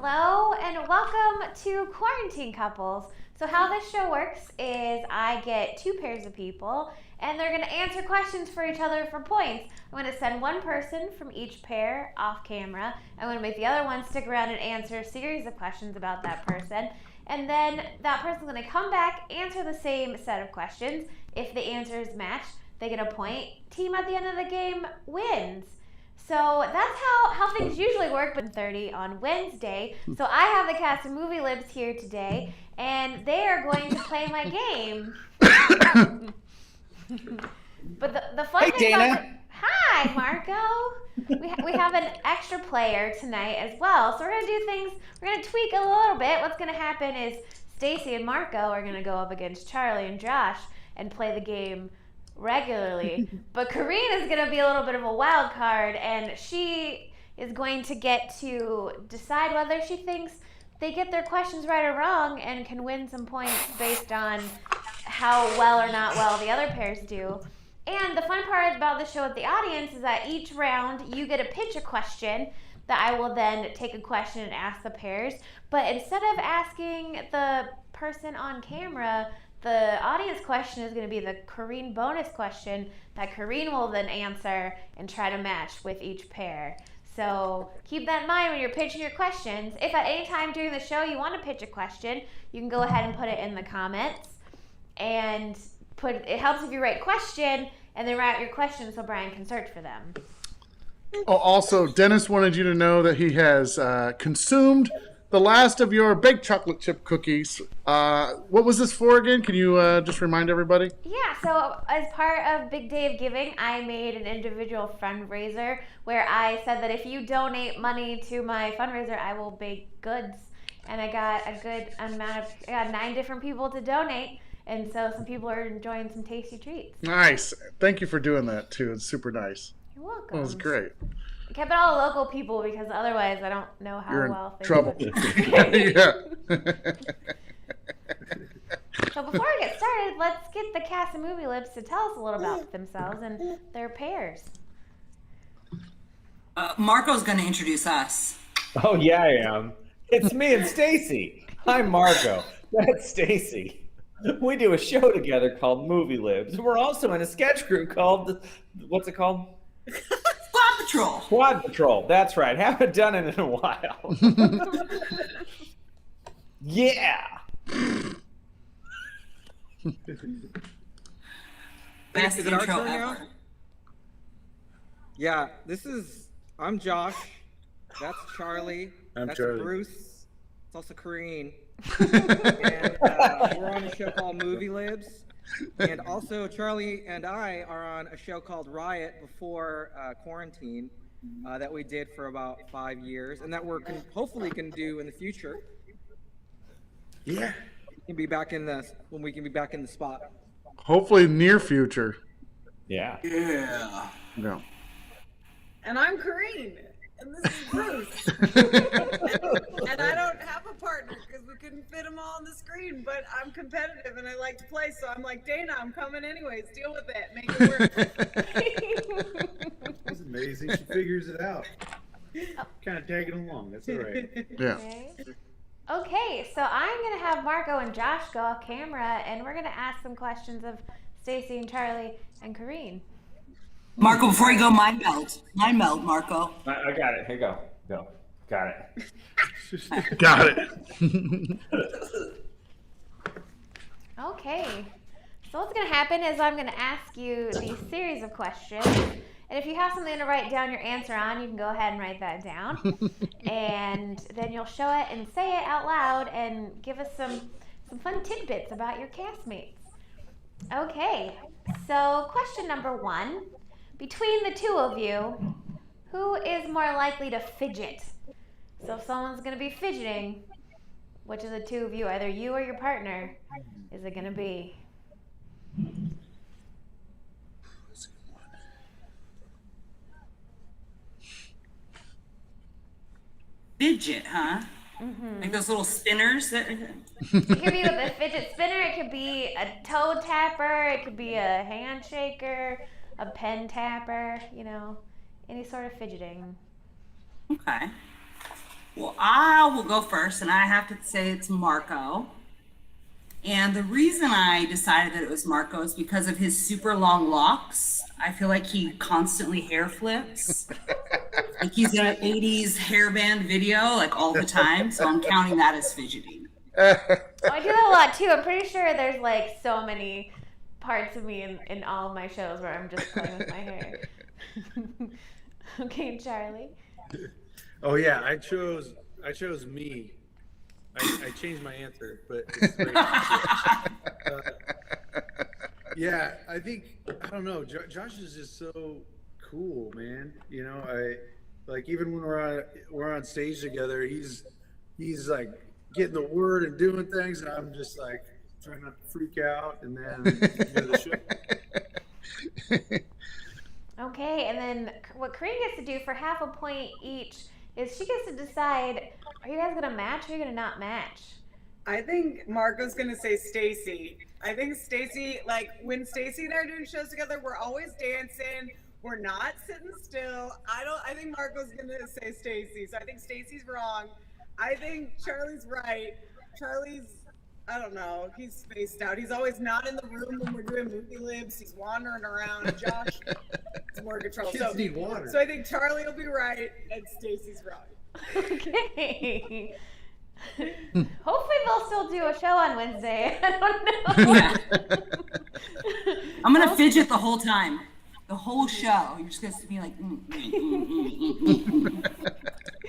Hello and welcome to Quarantine Couples. So how this show works is I get two pairs of people and they're going to answer questions for each other for points. I'm going to send one person from each pair off camera. I'm going to make the other one stick around and answer a series of questions about that person. And then that person's going to come back, answer the same set of questions. If the answers match, they get a point. Team at the end of the game wins. So that's how things usually work, but 30 on Wednesday. So I have the cast of Movie Libs here today, and they are going to play my game. But the fun thing about hi, Marco. We have an extra player tonight as well. So we're going to do things, we're going to tweak a little bit. What's going to happen is Stacey and Marco are going to go up against Charlie and Josh and play the game regularly, but Corinne is going to be a little bit of a wild card, and she is going to get to decide whether she thinks they get their questions right or wrong and can win some points based on how well or not well the other pairs do. And the fun part about the show with the audience is that each round you get to pitch a question that I will then take a question and ask the pairs, but instead of asking the person on camera, the audience question is going to be the Corinne bonus question that Corinne will then answer and try to match with each pair. So keep that in mind when you're pitching your questions. If at any time during the show you want to pitch a question, you can go ahead and put it in the comments. And it helps if you write question and then write your questions so Brian can search for them. Oh, also, Dennis wanted you to know that he has consumed the last of your baked chocolate chip cookies. What was this for again? Can you just remind everybody? Yeah, so as part of Big Day of Giving, I made an individual fundraiser where I said that if you donate money to my fundraiser, I will bake goods. And I got a good amount I got 9 different people to donate. And so some people are enjoying some tasty treats. Nice. Thank you for doing that, too. It's super nice. You're welcome. That was great. I kept it all local people because otherwise I don't know how You're in well things trouble. Yeah. So before we get started, let's get the cast of Movie Libs to tell us a little about themselves and their pairs. Marco's going to introduce us. Oh, yeah, I am. It's me and Stacey. I'm Marco. That's Stacey. We do a show together called Movie Libs. We're also in a sketch group called, what's it called? Squad Patrol. Squad Patrol. That's right. Haven't done it in a while. Yeah. Best Is it our intro turn ever. now? Yeah, I'm Josh. That's Charlie. I'm That's Charlie. Bruce. It's also Corinne. And we're on a show called Movie Libs. And also, Charlie and I are on a show called Riot before quarantine that we did for about 5 years, and that we're hopefully can do in the future. Yeah. When we can be back in the spot. Hopefully near future. Yeah. Yeah. No. And I'm Corinne, and this is Bruce. And I don't have a partner because we couldn't fit them all on the screen, but I'm competitive and I like to play, so I'm like, Dana, I'm coming anyways. Deal with it. Make it work. That's amazing. She figures it out. Kind of tagging along. That's all right. Yeah. Okay, so I'm going to have Marco and Josh go off camera, and we're going to ask some questions of Stacey and Charlie and Corinne. Marco, before you go, mind meld. Mind meld, Marco. I got it. Here you go. Go. Got it. Got it. Okay, so what's going to happen is I'm going to ask you these series of questions, and if you have something to write down your answer on, you can go ahead and write that down, and then you'll show it and say it out loud and give us some fun tidbits about your castmates. Okay, so question number 1. Between the two of you, who is more likely to fidget? So if someone's going to be fidgeting, which of the two of you, either you or your partner, is it going to be? Fidget, huh? Mm-hmm. Like those little spinners. It could be with a fidget spinner, it could be a toe tapper, it could be a handshaker, a pen tapper, any sort of fidgeting. Okay. Well, I will go first, and I have to say it's Marco. And the reason I decided that it was Marco is because of his super long locks. I feel like he constantly hair flips. Like he's in an 80s hairband video, like all the time. So I'm counting that as fidgeting. Oh, I do that a lot too. I'm pretty sure there's like so many parts of me in all of my shows where I'm just playing with my hair. Okay, Charlie. Oh yeah, I chose me. I changed my answer, but it's great. Yeah, I think I don't know. Josh is just so cool, man. You know, I like even when we're on stage together, he's like getting the word and doing things, and I'm just like trying not to freak out, and then the show. Okay, and then what Corinne gets to do for half a point each is she gets to decide, are you guys gonna match or are you gonna not match? I think Marco's gonna say Stacey. I think Stacey, like when Stacey and I are doing shows together, we're always dancing. We're not sitting still. I think Marco's gonna say Stacey. So I think Stacey's wrong. I think Charlie's right. Charlie's, I don't know, he's spaced out. He's always not in the room when we're doing movie libs. He's wandering around. Josh is more control. Kids need water. So I think Charlie will be right and Stacey's wrong. Okay. Hopefully they'll still do a show on Wednesday. I don't know. Yeah. I'm gonna fidget the whole time, the whole show. You're just gonna see me like.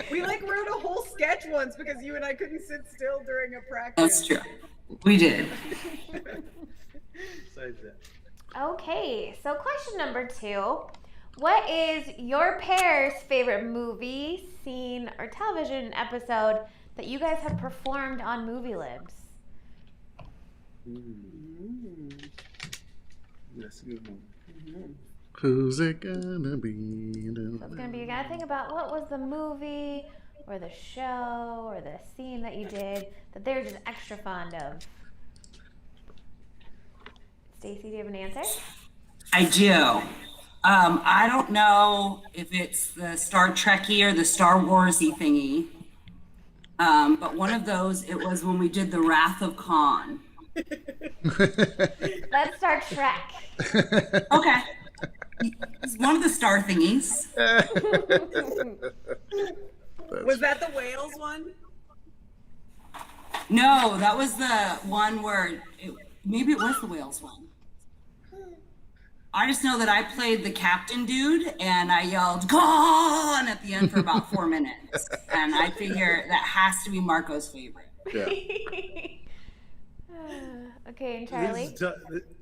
We like wrote a whole sketch once because you and I couldn't sit still during a practice. That's true. We did. Besides that. Okay, so question number 2. What is your pair's favorite movie, scene, or television episode that you guys have performed on Movie Libs? That's a good one. Who's it gonna be? So it's gonna be, you gotta think about what was the movie or the show or the scene that you did that they're just extra fond of. Stacey, do you have an answer? I do. I don't know if it's the Star Trekky or the Star Warsy thingy, but one of those, it was when we did the Wrath of Khan. That's Star Trek. Okay. It's one of the star thingies. Was that the whales one? No, that was the one where maybe it was the whales one. I just know that I played the captain dude and I yelled "Gone" at the end for about 4 minutes, and I figure that has to be Marco's favorite. Yeah. Okay, and Charlie?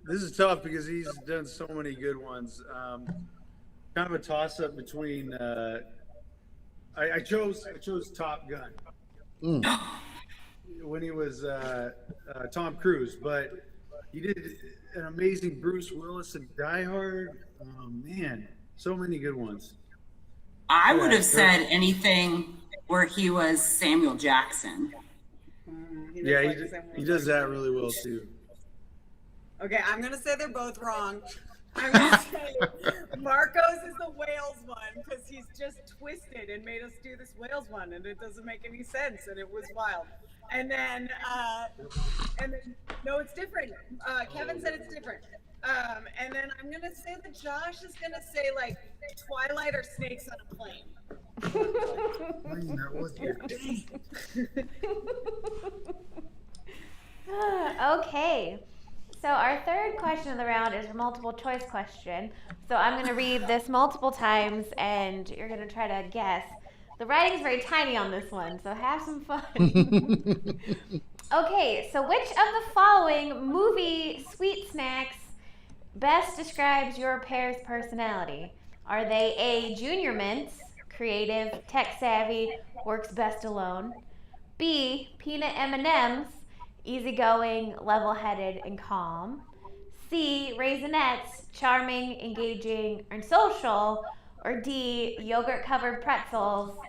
This is tough because he's done so many good ones. Kind of a toss-up between. I chose Top Gun when he was Tom Cruise, but he did an amazing Bruce Willis and Die Hard. Oh man, so many good ones. I would have said anything where he was Samuel Jackson. He does that really well too. Okay, I'm gonna say they're both wrong. I'm gonna say Marco's is the whales one because he's just twisted and made us do this whales one, and it doesn't make any sense, and it was wild. And then no, it's different. Kevin said it's different. And then I'm gonna say that Josh is gonna say like Twilight or Snakes on a Plane. That was your date. Okay. So our third question of the round is a multiple choice question. So I'm going to read this multiple times and you're going to try to guess. The writing's very tiny on this one, so have some fun. Okay, so which of the following movie sweet snacks best describes your pair's personality? Are they A, Junior Mints, creative, tech savvy, works best alone? B, Peanut M&Ms, easygoing, level-headed, and calm? C, Raisinets, charming, engaging, and social? Or D, yogurt-covered pretzels,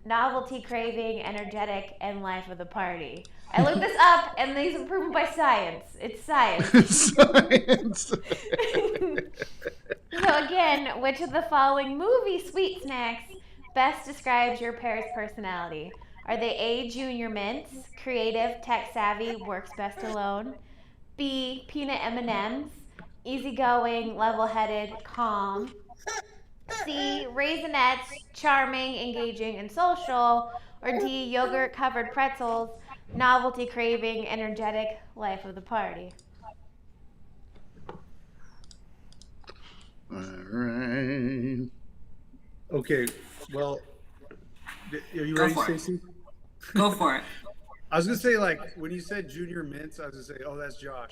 novelty craving, energetic, and life of the party? I looked this up, and these are proven by science. It's science. Science. So again, which of the following movie sweet snacks best describes your pair's personality? Are they A, junior mints, creative, tech savvy, works best alone? B, peanut M&Ms, easygoing, level-headed, calm? C, raisinets, charming, engaging, and social? Or D, yogurt-covered pretzels, novelty craving, energetic, life of the party? All right. Okay, well, are you Go ready, for it. Stacey? Go for it. I was gonna say, like, when you said junior mints, I was gonna say, oh, that's Josh.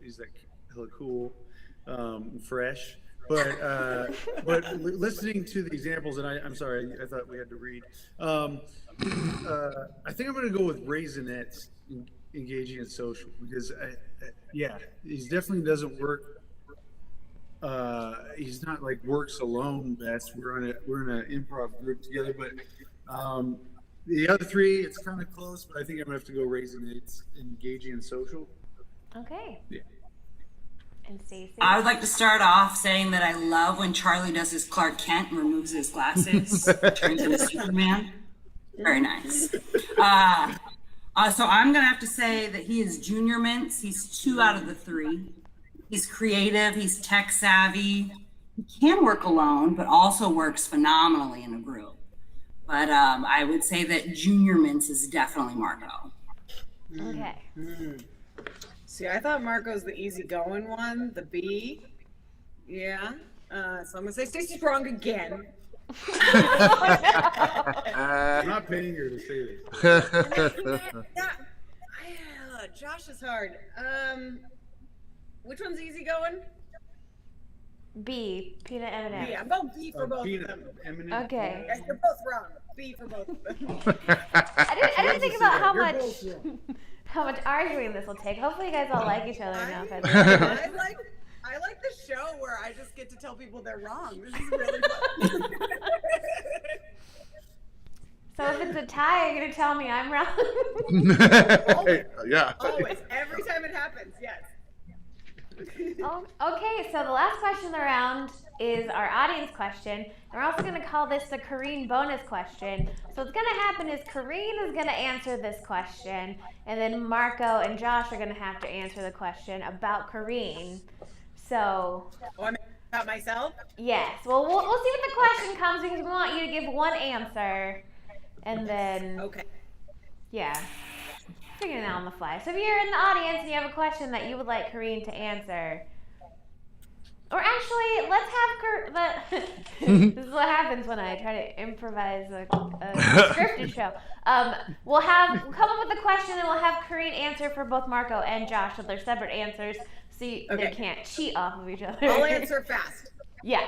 He's like hella cool, fresh. But listening to the examples, and I'm sorry, I thought we had to read. I think I'm gonna go with raisinets, engaging and social, because yeah, he definitely doesn't work. He's not like works alone best. We're in an improv group together, but the other three, it's kind of close, but I think I'm gonna have to go raisinets, engaging and social. Okay. Yeah. And Stacey? I would like to start off saying that I love when Charlie does his Clark Kent and removes his glasses, turns into Superman. Very nice. So I'm gonna have to say that he is junior mints. He's 2 out of the 3. He's creative. He's tech savvy. He can work alone, but also works phenomenally in a group. But I would say that junior mints is definitely Marco. Okay. See, I thought Marco's the easygoing one, the B. Yeah. So I'm gonna say Stacey's wrong again. I'm not paying her to say this. Josh is hard. Which one's easy-going? B, peanut M&Ms. B. I'm going B for both of them. Okay. Guys, you're both wrong. B for both of them. I didn't think about how much arguing this will take. Hopefully you guys all like each other now. I like the show where I just get to tell people they're wrong. This is really fun. So if it's a tie, you're gonna tell me I'm wrong? Yeah. Always. Every time it happens, yes. Oh, okay, so the last question of the round is our audience question. We're also going to call this the Kareen bonus question. So what's going to happen is Kareen is going to answer this question, and then Marco and Josh are going to have to answer the question about Kareen. So... Oh, I'm about myself? Yes. Well, we'll see what the question comes, because we want you to give one answer, and then... Okay. Yeah. Figuring it out on the fly. So if you're in the audience and you have a question that you would like Kareen to answer, or actually, let's have this is what happens when I try to improvise a scripted show. We'll come up with a question and we'll have Kareen answer for both Marco and Josh, so they're separate answers, so they can't cheat off of each other. I'll answer fast. Yeah.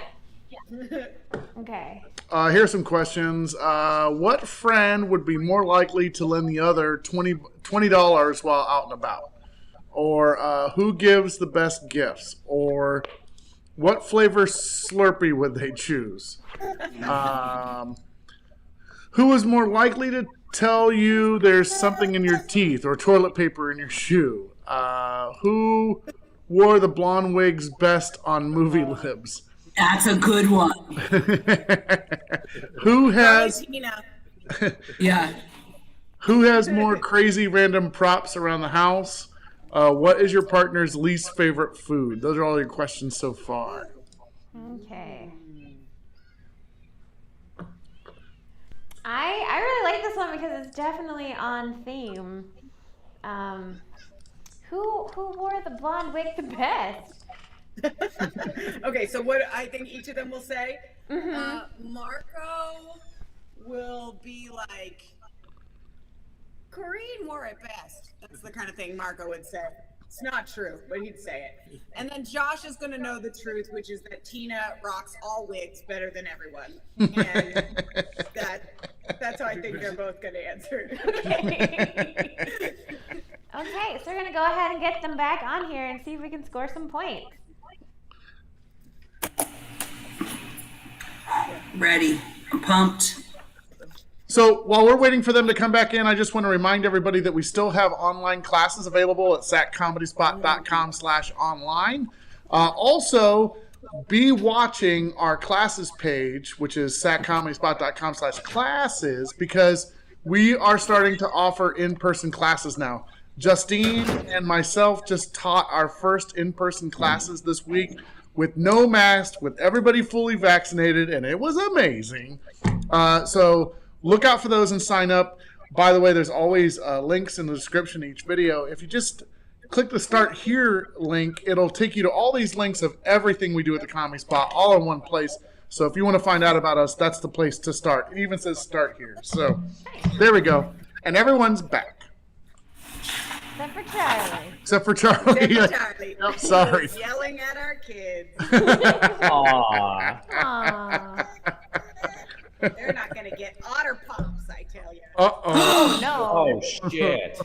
Okay. Here's some questions. What friend would be more likely to lend the other $20 while out and about? Or who gives the best gifts? Or what flavor Slurpee would they choose? Who is more likely to tell you there's something in your teeth or toilet paper in your shoe? Who wore the blonde wigs best on Movie Libs? That's a good one. Who has Yeah. Who has more crazy random props around the house? What is your partner's least favorite food? Those are all your questions so far. Okay. I really like this one because it's definitely on theme. Who wore the blonde wig the best? Okay, so what I think each of them will say, Mm-hmm. Marco will be like, Kareen wore it best. That's the kind of thing Marco would say. It's not true, but he'd say it. And then Josh is going to know the truth, which is that Tina rocks all wigs better than everyone. And that's how I think they're both going to answer. Okay, so we're going to go ahead and get them back on here and see if we can score some points. Ready. I'm pumped. So while we're waiting for them to come back in, I just want to remind everybody that we still have online classes available at saccomedyspot.com/online. Also, be watching our classes page, which is satcomedyspot.com/classes, because we are starting to offer in-person classes now. Justine and myself just taught our first in-person classes this week with no mask, with everybody fully vaccinated, and it was amazing. So look out for those and sign up. By the way, there's always links in the description of each video. If you just click the Start Here link, it'll take you to all these links of everything we do at the Comedy Spot, all in one place. So if you want to find out about us, that's the place to start. It even says Start Here. So there we go. And everyone's back. Except for Charlie. Except for Charlie. Except for Charlie. Yep, sorry. He was yelling at our kids. Aww. Aww. They're not going to get otter pops, I tell you. Uh-oh. No. Oh, shit.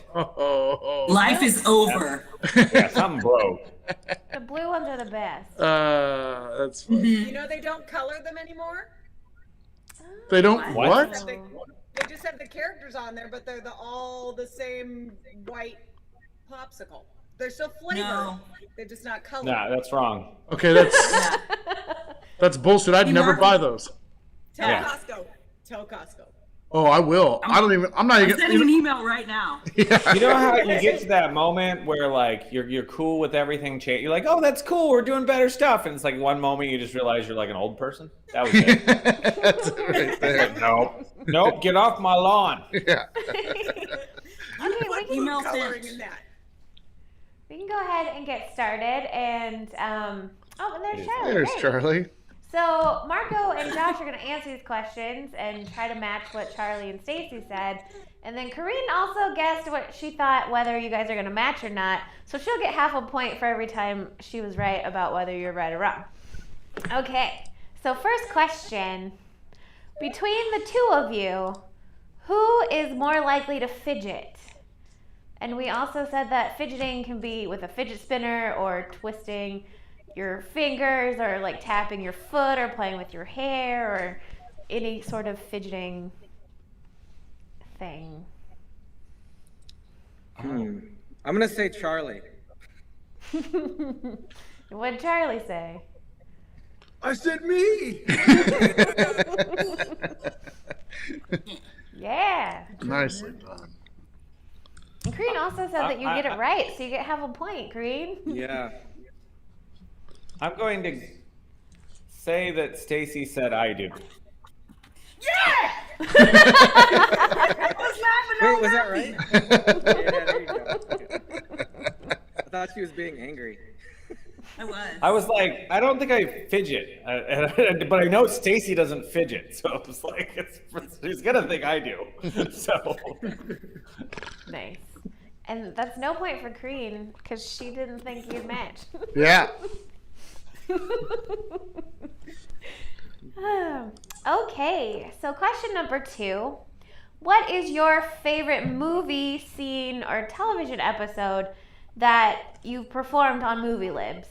Life is over. Yeah, something broke. The blue ones are the best. That's funny. You know they don't color them anymore? They don't What? what? They just have the characters on there, but they're all the same white popsicle. They're still flavored. No. They're just not colored. Nah, that's wrong. Okay, that's bullshit. I'd never buy those. Tell Yeah. Costco. Tell Costco. Oh, I will. I'm not I'm sending even an email right now. Yeah. You know how you get to that moment where like you're cool with everything change. You're like, oh, that's cool. We're doing better stuff, and it's like one moment you just realize you're like an old person. That was it. That's it right there. Nope. Get off my lawn. Yeah. Okay, What Email coloring sent. in that? we can go ahead and get started. And and there's Charlie. There's Great. Charlie. So Marco and Josh are going to answer these questions and try to match what Charlie and Stacey said. And then Corinne also guessed what she thought, whether you guys are going to match or not. So she'll get half a point for every time she was right about whether you're right or wrong. Okay, so first question. Between the two of you, who is more likely to fidget? And we also said that fidgeting can be with a fidget spinner or twisting your fingers or like tapping your foot or playing with your hair or any sort of fidgeting thing. I'm gonna say Charlie. What'd Charlie say? I said me. Yeah. Nicely done. And Corinne also said that you get it right, so you get half a point, Corinne. Yeah. I'm going to say that Stacey said I do. Yeah! Wait, was that right? Yeah, there you go. I thought she was being angry. I was. I was like, I don't think I fidget, but I know Stacey doesn't fidget, so I was like, she's gonna think I do. So Nice. And that's no point for Corinne because she didn't think you'd match. Yeah. Okay, so question number 2. What is your favorite movie, scene, or television episode that you've performed on Movie Libs?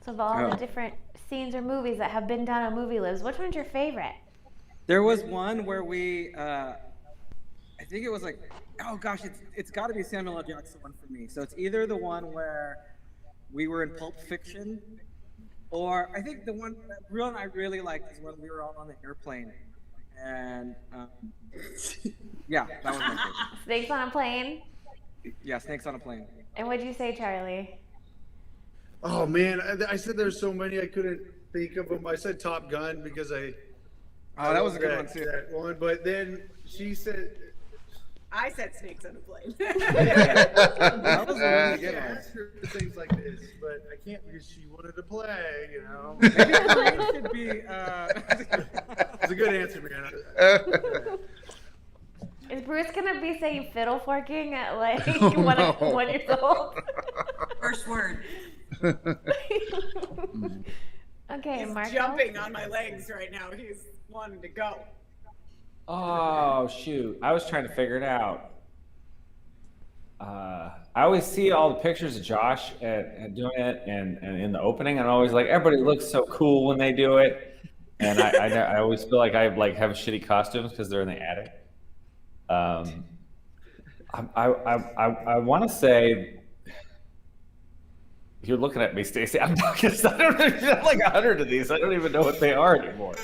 So of all the different scenes or movies that have been done on Movie Libs, which one's your favorite? There was one where we, I think it was like, oh gosh, it's got to be Samuel L. Jackson one for me. So it's either the one where we were in Pulp Fiction, or I think the one I really liked is when we were all on the airplane, and yeah, that was my favorite. Snakes on a Plane? Yeah, Snakes on a Plane. And what'd you say, Charlie? Oh man, I said there's so many I couldn't think of them. I said Top Gun because Oh, that was a good one too. That one, but then she said. I said Snakes on a Plane. That was a really good Yeah, one. ask her for things like this, but I can't because she wanted to play, you know. Maybe Corinne should be. It's a good answer, man. Is Bruce gonna be saying fiddle forking at like Oh, 1 no. 1 years old? First word. Okay, He's Marco. jumping on my legs right now. He's wanting to go. oh shoot, I was trying to figure it out. I always see all the pictures of Josh at doing it, and in the opening, and I'm always like, everybody looks so cool when they do it, and I always feel like I have shitty costumes because they're in the attic. I want to say You're looking at me, Stacey. I'm talking. I don't have like 100 of these. I don't even know what they are anymore.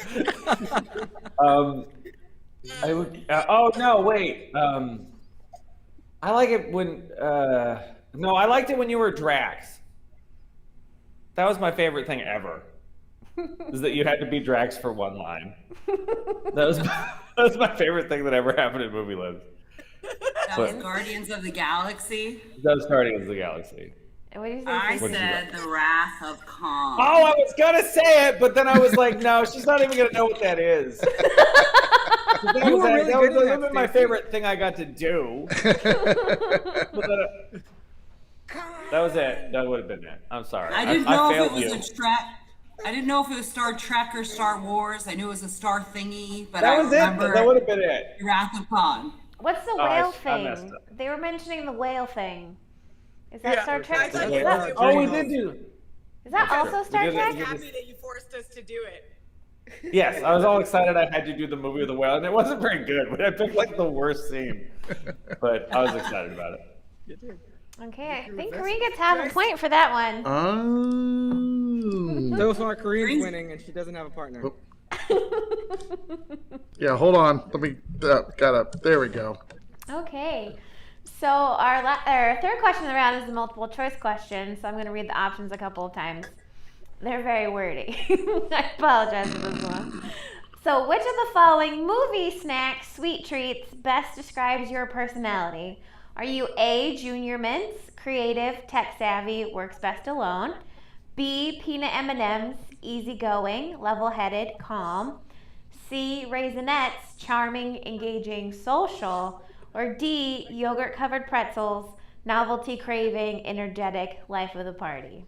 I would. Oh no, wait. I like it when. No, I liked it when you were Drax. That was my favorite thing ever. Is that you had to be Drax for one line. That was my favorite thing that ever happened in Movie Lives. That was Guardians of the Galaxy. That was Guardians of the Galaxy. And what do you say? I Stacey? said The Wrath of Khan. Oh, I was gonna say it, but then I was like, no, she's not even gonna know what that is. That You was, were really that good was at that, my Stacey. favorite thing I got to do. That was it. That would have been it. I'm sorry. I didn't know if failed it was you. a track. I didn't know if it was Star Trek or Star Wars. I knew it was a Star thingy, but That I was it. remember That would have been it. The Wrath of Khan. What's the I whale messed thing? up. They were mentioning the whale thing. Is that Yeah, Star Trek? I thought Is you that, were Oh, we doing did do. is that also Star did it. Trek? I'm happy that you forced us to do it. Yes, I was all excited. I had to do the movie with the whale, and it wasn't very good. But I picked like the worst scene, but I was excited about it. Okay, I think Kareen gets half a point for that one. Oh. So far, Kareen's winning, and she doesn't have a partner. Yeah, hold on. Let me. There we go. Okay, so our third question of the round is the multiple choice question. So I'm going to read the options a couple of times. They're very wordy. I apologize for this one. So, which of the following movie snack sweet treats best describes your personality? Are you A, Junior Mints, creative, tech savvy, works best alone? B, peanut M&Ms, easygoing, level-headed, calm? C, Raisinets, charming, engaging, social? Or D, yogurt-covered pretzels, novelty craving, energetic, life of the party?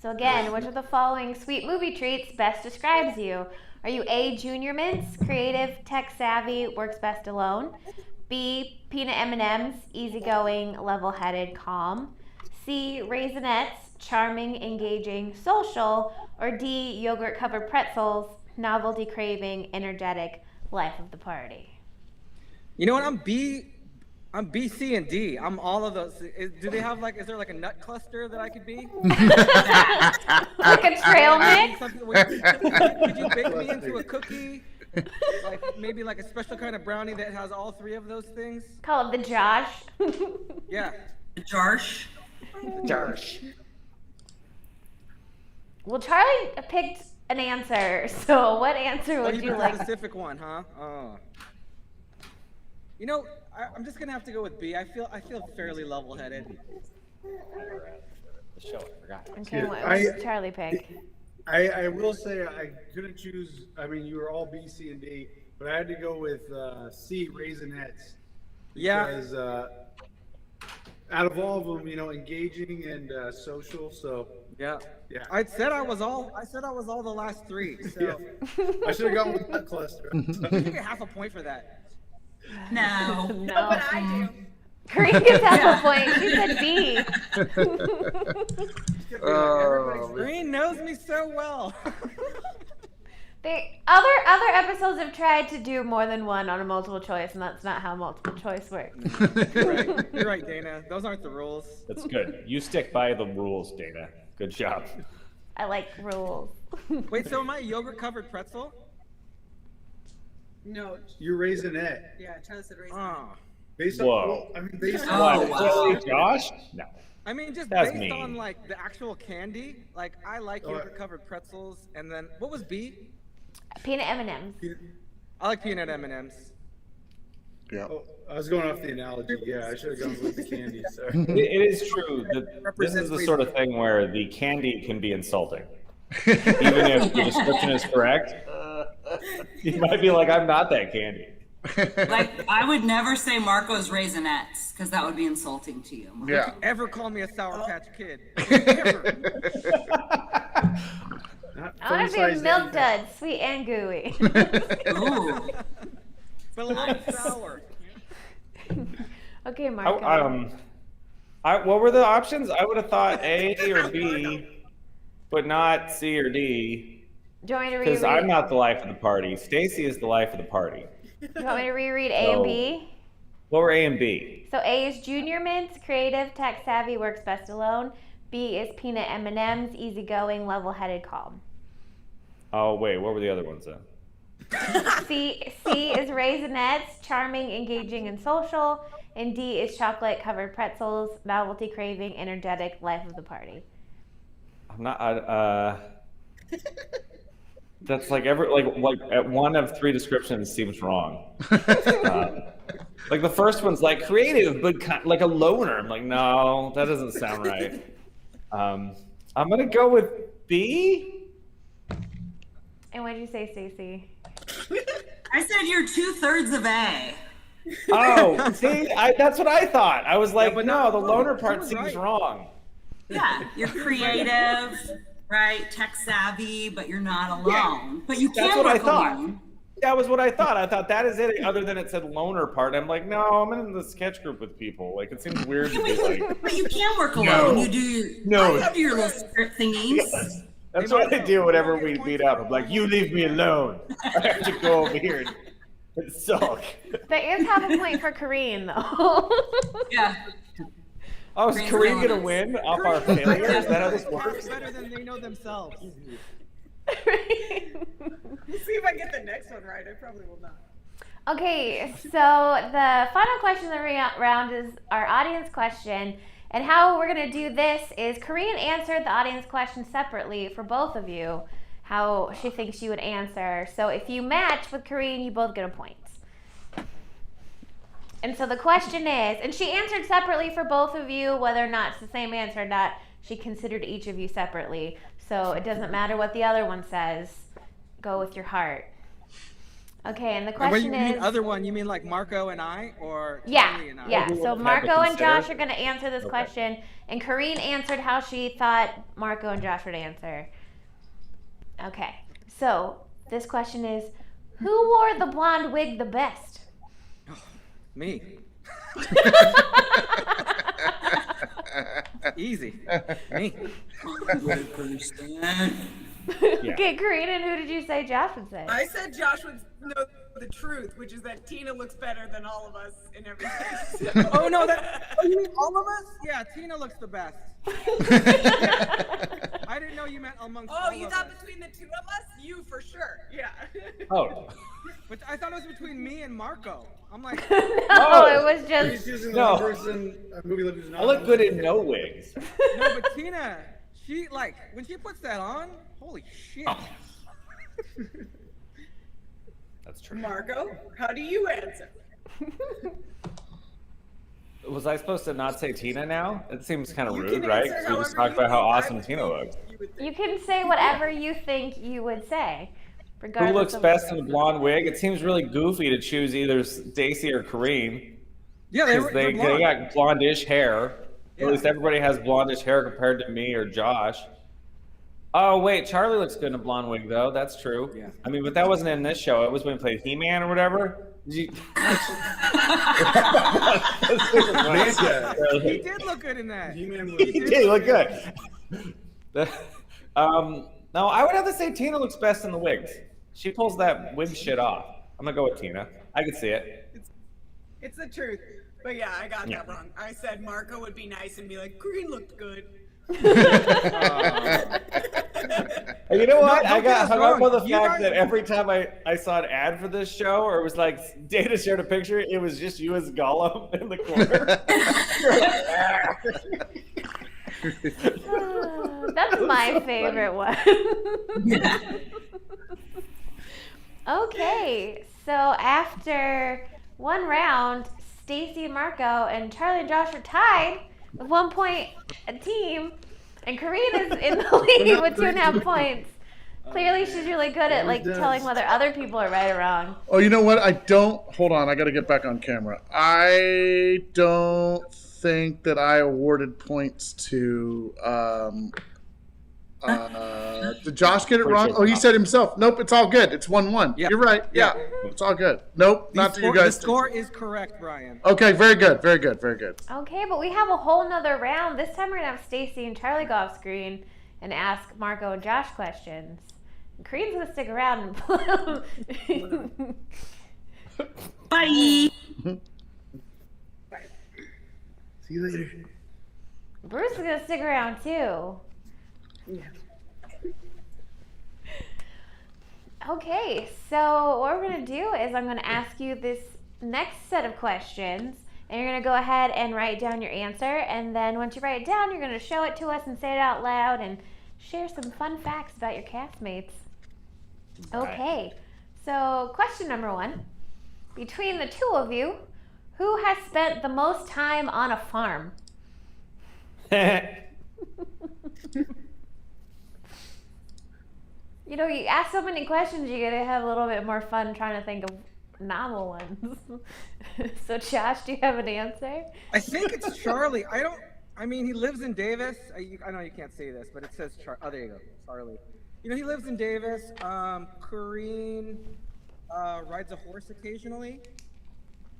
So again, which of the following sweet movie treats best describes you? Are you A, Junior Mints, creative, tech savvy, works best alone? B, peanut M&Ms, easygoing, level-headed, calm? C, Raisinets, charming, engaging, social? Or D, yogurt-covered pretzels, novelty craving, energetic, life of the party? You know what? I'm B, C, and D. I'm all of those. Do they have is there like a nut cluster that I could be? Like a trail mix? Could you bake me into a cookie? Maybe like a special kind of brownie that has all three of those things? Call it the Josh. Yeah. Jarsh. Josh. Well, Charlie picked an answer, so what answer would you picked like? a specific one, huh? Oh. You know, I'm just gonna have to go with B. I feel fairly level-headed. The show, I forgot. Okay, Yeah, what I- did Charlie pick? I will say I couldn't choose. I mean, you were all B, C, and D, but I had to go with C, Raisinets. Yeah. Because out of all of them, engaging and social. So Yeah. yeah, I said I was all the last three. So yeah. I should have gone with that cluster. you get half a point for that. No. No. But I do. Kareem gets half a point. She said B. Green knows me so well. Other episodes have tried to do more than one on a multiple choice, and that's not how multiple choice works. You're right, Dana. Those aren't the rules. That's good. You stick by the rules, Dana. Good job. I like rules. Wait, so am I a yogurt-covered pretzel? No. You're Raisinette. Yeah, Charlie said raisin. Oh. Based Whoa. on, based Oh, on wow. Really, Josh? No. I mean, just That's based mean. on the actual candy. I like yogurt-covered pretzels, and then what was B? Peanut M&Ms. I like peanut M&Ms. Yeah. Oh, I was going off the analogy. Yeah, I should have gone with the candy. Sorry. It is true that this is the sort of thing where the candy can be insulting. Even if the description is correct, you might be like, I'm not that candy. I would never say Marco's Raisinets because that would be insulting to you. Yeah. Ever call me a Sour Patch Kid? Ever. I want to be a milk dud, sweet and gooey. Ooh. But a little sour. Okay, Marco. What were the options? I would have thought A or B, but not C or D. Do you want me to Because reread? I'm not the life of the party. Stacey is the life of the party. Do you want me to reread A and B? What were A and B? So A is Junior Mints, creative, tech savvy, works best alone. B is peanut M&Ms, easygoing, level-headed, calm. Oh wait, what were the other ones then? C is raisinets, charming, engaging, and social. And D is chocolate-covered pretzels, novelty craving, energetic, life of the party. I'm not. That's like at one of three descriptions seems wrong. Like the first one's like creative, but like a loner. I'm like, no, that doesn't sound right. I'm gonna go with B. And what did you say, Stacey? I said you're 2/3 of A. Oh, see, that's what I thought. I was like, but no, no, the loner she part was seems right. wrong. Yeah, you're creative, right? Tech savvy, but you're not alone. But you That's can what I work thought. alone. That was what I thought. I thought that is it. Other than it said loner part, I'm like, no, I'm in the sketch group with people. Like it seems weird to be like. But you can work alone. No. You do. No. You do your little script thingies. Yes. That's what I do whenever we meet up. I'm like, you leave me alone. I have to go over here and sulk. There is half a point for Korean, though. Yeah. Oh, is Korean gonna win off our failure? Is that how this Talk works? better than they know themselves. Let's see if I get the next one right. I probably will not. Okay, so the final question of the round is our audience question. And how we're going to do this is Korean answered the audience question separately for both of you, how she thinks you would answer. So if you match with Korean, you both get a point. And so the question is, and she answered separately for both of you, whether or not it's the same answer or not, she considered each of you separately. So it doesn't matter what the other one says. Go with your heart. Okay, and the When question you mean is... other one, you mean like Marco and I, or Yeah, Charlie and I? yeah. So Everyone had to Marco and consider. Josh are going to answer this question, and Kareen answered how she thought Marco and Josh would answer. Okay, so this question is, who wore the blonde wig the best? Me. Easy. Me. Okay, Kareen, and who did you say Josh would say? I said Josh would know the truth, which is that Tina looks better than all of us in everything. So. Oh no, you mean all of us? Yeah, Tina looks the best. I didn't know you meant amongst all Oh, of you us. thought between the two of us? You for sure. Yeah. Oh. But I thought it was between me and Marco. I'm like, No, Oh. it was He's just... choosing No. one person. Movie Libs is not. I look good in no wigs. no, but Tina, she like when she puts that on, holy shit. That's true. Marco, how do you answer? Was I supposed to not say Tina now? It seems kind of You rude, can right? answer 'Cause we just however talked you about how think. I awesome would Tina think looks. you would think. You can say whatever you think you would say, regardless Who looks of... best in a blonde wig? It seems really goofy to choose either Stacey or Kareem. Yeah, Because they blonde. got blondish hair. Yeah. At least everybody has blondish hair compared to me or Josh. Oh, wait, Charlie looks good in a blonde wig, though. That's true. Yeah. I mean, but that wasn't in this show. It was when he played He-Man or whatever. Did you... He did look good in that. He-Man was- He did look good. No, I would have to say Tina looks best in the wigs. She pulls that wig shit off. I'm going to go with Tina. I can see it. It's the truth. But yeah, I got Yeah. that wrong. I said Marco would be nice and be like, Green looked good. You know what? No, I don't got get us hung up wrong. on the You fact guys- that every time I saw an ad for this show, or it was like Dana shared a picture, it was just you as Gollum in the corner. That's my favorite one. Okay, so after one round, Stacey and Marco and Charlie and Josh are tied with 1 point a team, and Kareen is in the lead with 2.5 points. Clearly, she's really good at like telling whether other people are right or wrong. Oh, you know what? Hold on. I got to get back on camera. I don't think that I awarded points to. Did Josh get it wrong? Oh, he said himself. Nope, it's all good. It's 1-1. Yeah. You're right. Yeah, it's all good. Nope, not to you guys. The score is correct, Brian. Okay, very good. Very good. Very good. Okay, but we have a whole nother round. This time we're gonna have Stacey and Charlie go off screen and ask Marco and Josh questions. And Kareen's gonna stick around and Bye. See you later. Bruce is gonna stick around too. Yeah. Okay, so what we're gonna do is I'm gonna ask you this next set of questions, and you're gonna go ahead and write down your answer, and then once you write it down, you're gonna show it to us and say it out loud and share some fun facts about your castmates. Okay, so question number 1. Between the two of you, who has spent the most time on a farm? You know, you ask so many questions, you gotta have a little bit more fun trying to think of novel ones. So, Josh, do you have an answer? I think it's Charlie. I mean, he lives in Davis. I know you can't see this, but it says oh, there you go, Charlie. You know, he lives in Davis. Corinne rides a horse occasionally.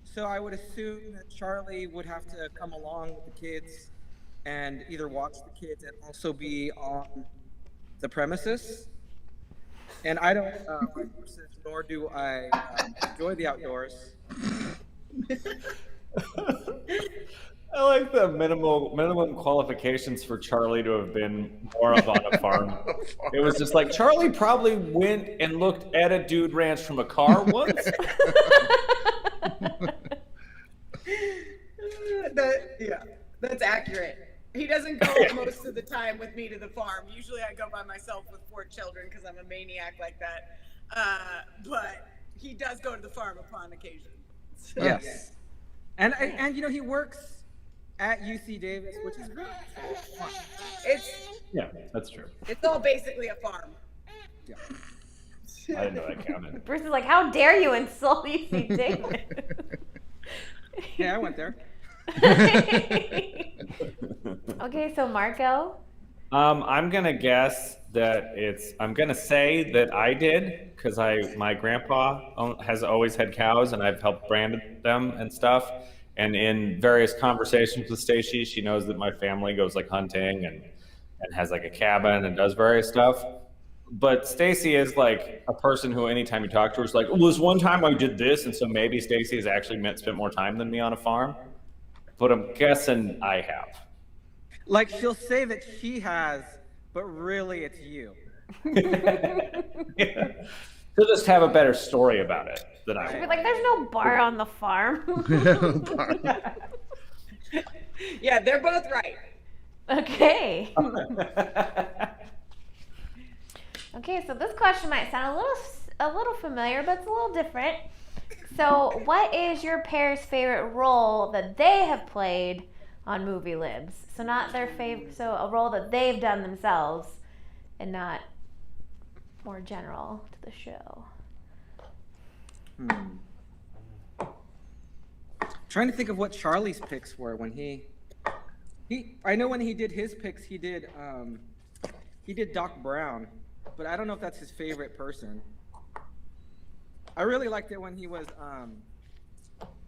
So I would assume that Charlie would have to come along with the kids and either watch the kids and also be on the premises. And I don't ride horses, nor do I enjoy the outdoors. I like the minimum qualifications for Charlie to have been more of on a farm. It was just like Charlie probably went and looked at a dude ranch from a car once. Yeah, that's accurate. He doesn't go most of the time with me to the farm. Usually I go by myself with 4 children because I'm a maniac like that. But he does go to the farm upon occasion. So. Yes. And you know, he works at UC Davis, which is really fun. Yeah, that's true. It's all basically a farm. Yeah. I didn't know that counted. Bruce is like, how dare you insult UC Davis? Yeah, I went there. Okay, so Marco? I'm gonna guess that I'm gonna say that I did because my grandpa has always had cows and I've helped brand them and stuff. And in various conversations with Stacey, she knows that my family goes like hunting and has like a cabin and does various stuff. But Stacey is like a person who anytime you talk to her is like, well, this one time I did this, and so maybe Stacey has actually spent more time than me on a farm. But I'm guessing I have. Like, she'll say that she has, but really it's you. She'll just have a better story about it than I She'll be will. like, there's no bar on the farm. Yeah, they're both right. Okay. Okay, so this question might sound a little familiar, but it's a little different. So, what is your pair's favorite role that they have played on Movie Libs? So not their favorite, so a role that they've done themselves, and not more general to the show. Trying to think of what Charlie's picks were when he I know when he did his picks, he did Doc Brown, but I don't know if that's his favorite person. I really liked it when he was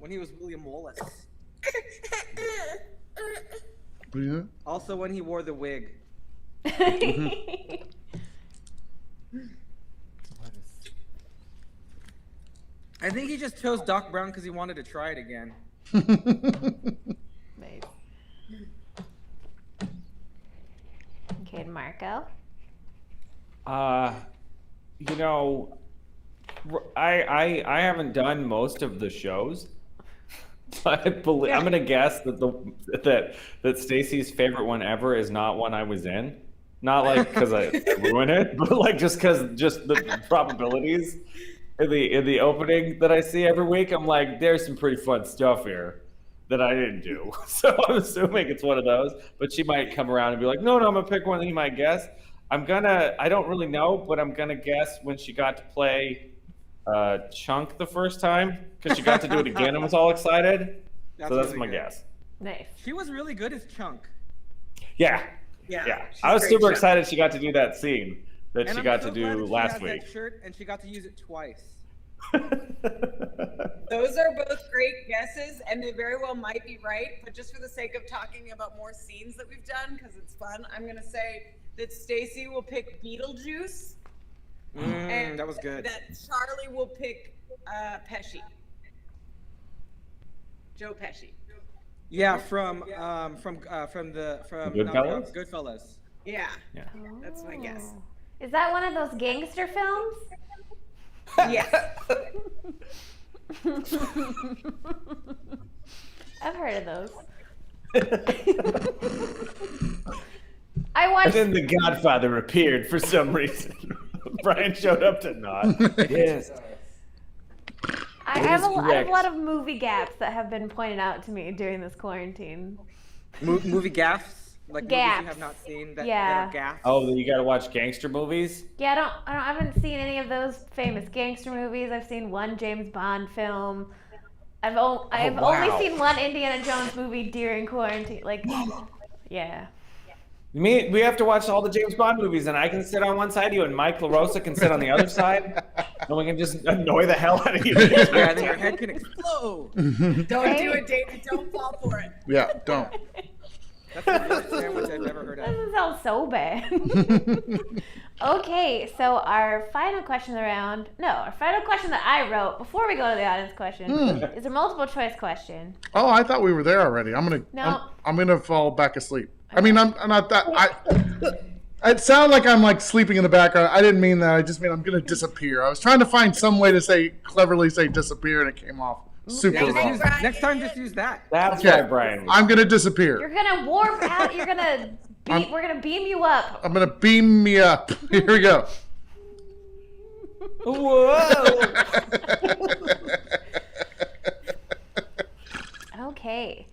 William Wallace. Yeah. Also when he wore the wig. I think he just chose Doc Brown because he wanted to try it again. Nice. Okay, Marco. You know, I haven't done most of the shows. I believe I'm gonna guess that that Stacey's favorite one ever is not one I was in. Not like because I ruin it, but like just the probabilities in the opening that I see every week. I'm like, there's some pretty fun stuff here that I didn't do. So I'm assuming it's one of those. But she might come around and be like, no, I'm gonna pick one that you might guess. I don't really know, but I'm gonna guess when she got to play Chunk the first time because she got to do it again and was all excited. So that's really my good. guess. Nice. She was really good as Chunk. Yeah. Yeah. I was she's super great. excited she got to do that scene that And she I'm got so to glad do that she last has week. that shirt and she got to use it twice. Those are both great guesses, and they very well might be right. But just for the sake of talking about more scenes that we've done, because it's fun, I'm going to say that Stacey will pick Beetlejuice. And That was good. That Charlie will pick Pesci. Joe Pesci. Yeah, from Goodfellas? Goodfellas. Yeah, Yeah. that's my guess. Oh. Is that one of those gangster films? Yes. I've heard of those. I watched. And then the Godfather appeared for some reason. Brian showed up to nod. Yes. I That have is a correct. lot of movie gaps that have been pointed out to me during this quarantine. Movie gaffs, like movies Gaps. you have not seen that Yeah. are gaffs. Oh, then you gotta watch gangster movies? Yeah, I haven't seen any of those famous gangster movies. I've seen one James Bond film. I've only wow. seen one Indiana Jones movie during quarantine. Like, yeah. We have to watch all the James Bond movies, and I can sit on one side of you, and Mike LaRosa can sit on the other side, and we can just annoy the hell out of you. Yeah, and then your head can explode. Don't do it, David. Don't fall for it. Yeah, don't. That's the worst sandwich I've ever heard That of. doesn't sound so bad. Okay, so our final question that I wrote before we go to the audience question is a multiple choice question. Oh, I thought we were there already. No. I'm gonna fall back asleep. I mean, I'm not that. It sounded like I'm like sleeping in the background. I didn't mean that. I just mean I'm gonna disappear. I was trying to find some way to cleverly say disappear, and it came off super Yeah, wrong. next time, just use that. That's Okay. why Brian was. I'm gonna disappear. You're gonna warp out. We're gonna beam you up. I'm gonna beam me up. Here we go. Whoa! Okay,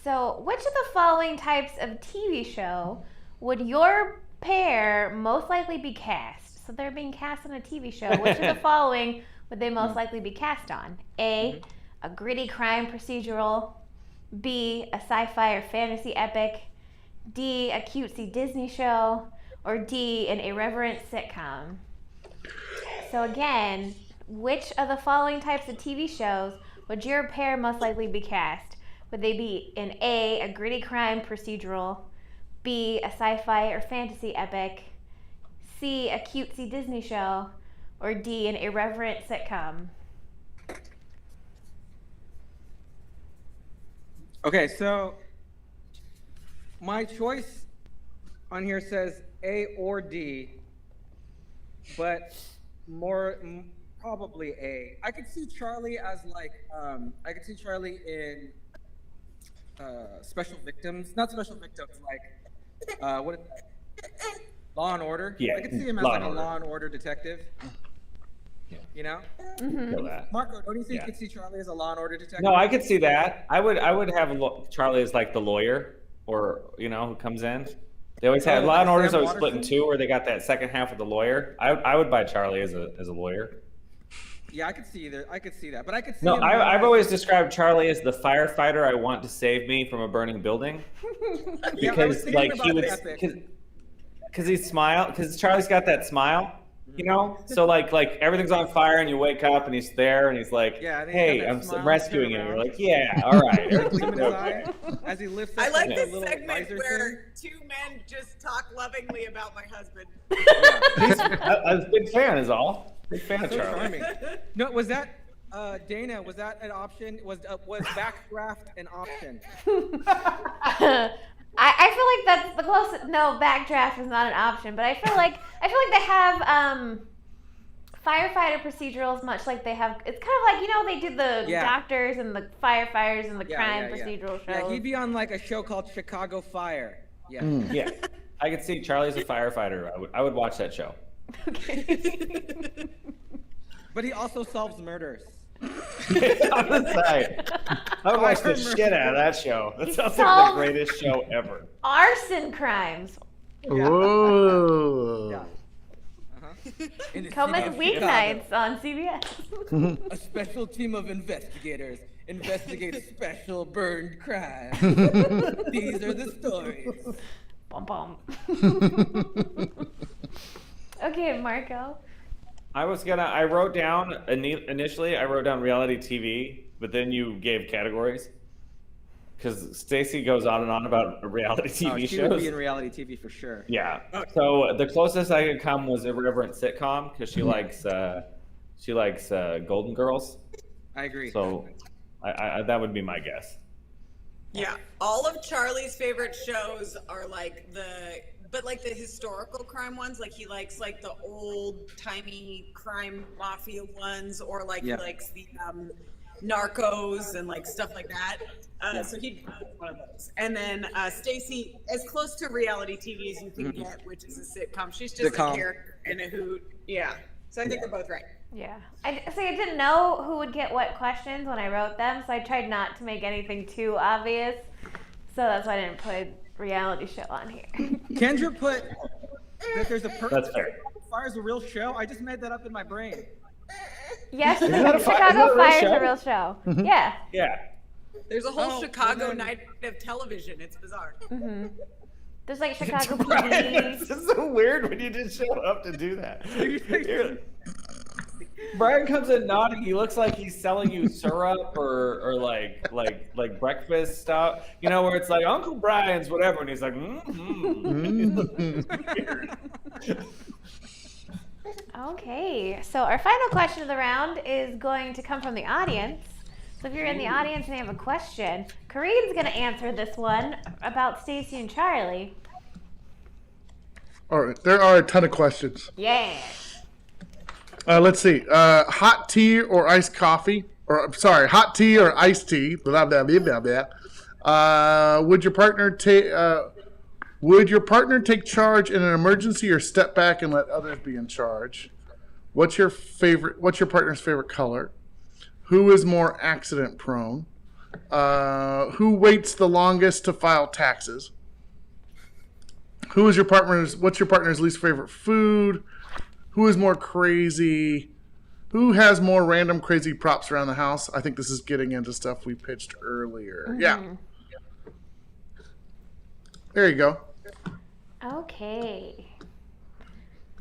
so which of the following types of TV show would your pair most likely be cast? So they're being cast on a TV show. Which of the following would they most likely be cast on? A gritty crime procedural. B, a sci-fi or fantasy epic. D, a cutesy Disney show. Or D, an irreverent sitcom. So again, which of the following types of TV shows would your pair most likely be cast? Would they be in A, gritty crime procedural, B, a sci-fi or fantasy epic, C, a cutesy Disney show, or D, an irreverent sitcom? Okay, so my choice on here says A or D, but probably A. I could see Charlie as I could see Charlie in Special Victims, not Special Victims, Law and Order. Yeah, I could see him as Law like and a Order. Law and Order detective. Yeah. You know, Feel that. Marco, don't you think Yeah. you could see Charlie as a Law and Order detective? No, I could see that. I would have Charlie as like the lawyer, or who comes in. They always have Law and Order's Sam always split in Waterston? two, where they got that second half of the lawyer. I would buy Charlie as a lawyer. Yeah, I could see that. I could see that, but I could see. No, him I've always described Charlie as the firefighter I want to save me from a burning building, Yeah, I was because thinking like about he would, Epic. because Charlie's got that smile. So like everything's on fire and you wake up and he's there and he's like, Yeah, and he's hey, got that I'm smile, rescuing you. turn You're around. like, yeah, all right. Gleam in his everything's eye okay. as he lifts I up like the this little segment visor where two men just talk lovingly about my husband. I was a big fan is all. Big fan of thing. So Charlie. charming. No, was that Dana? Was that an option? Was backdraft an option? I feel like that's the closest. No, backdraft is not an option, but I feel like they have firefighter procedurals, much like they have. It's kind of like they do the Yeah. doctors and the firefighters and the crime yeah. procedural shows. Yeah, he'd be on like a show called Chicago Fire. Yeah. Yeah, I could see Charlie as a firefighter. I would watch that show. But he also solves murders. On the side. I would watch the shit out of that show. That sounds like the solves- greatest show ever. Arson crimes. Whoa. Yeah. In the Coming city of weeknights on CBS. Chicago, a special team of investigators investigate special burned crimes. These are the stories. Bum bum. Okay, Marco. I wrote down initially reality TV, but then you gave categories. Because Stacey goes on and on about reality TV She would shows. be in reality TV for sure. Yeah. So the closest I could come was irreverent sitcom, because she likes Golden Girls. I agree. So I that would be my guess. Yeah, all of Charlie's favorite shows are like the historical crime ones. Like he likes like the old timey crime mafia ones, or like he likes the Narcos and like stuff like that. So he'd one of those. And then Stacey, as close to reality TV as you can get, which is a sitcom. She's just a character in a hoot. Yeah. So I think they're both right. Yeah. I didn't know who would get what questions when I wrote them, so I tried not to make anything too obvious. So that's why I didn't put a reality show on here. Kendra put that there's a person That's fair. who fires a real show. I just made that up in my brain. Yes, Isn't that a Chicago real Fire is show? a real show. Yeah. Yeah. There's a whole Oh, Chicago well then- night of television. It's bizarre. Mm-hmm. There's like Chicago Brian, PD. it's just so weird when you just show up to do that. Brian comes in nodding. He looks like he's selling you syrup or like breakfast stuff. You know, where it's like Uncle Brian's whatever, and he's like, Okay, so our final question of the round is going to come from the audience. So if you're in the audience and you have a question, Corinne's going to answer this one about Stacey and Charlie. All right, there are a ton of questions. Yeah. Let's see. Hot tea or iced coffee? Or sorry, hot tea or iced tea? Blah blah blah blah blah. Would your partner take charge in an emergency or step back and let others be in charge? What's your partner's favorite color? Who is more accident prone? Who waits the longest to file taxes? What's your partner's least favorite food? Who is more crazy? Who has more random crazy props around the house? I think this is getting into stuff we pitched earlier. Mm-hmm. Yeah. There you go. Okay.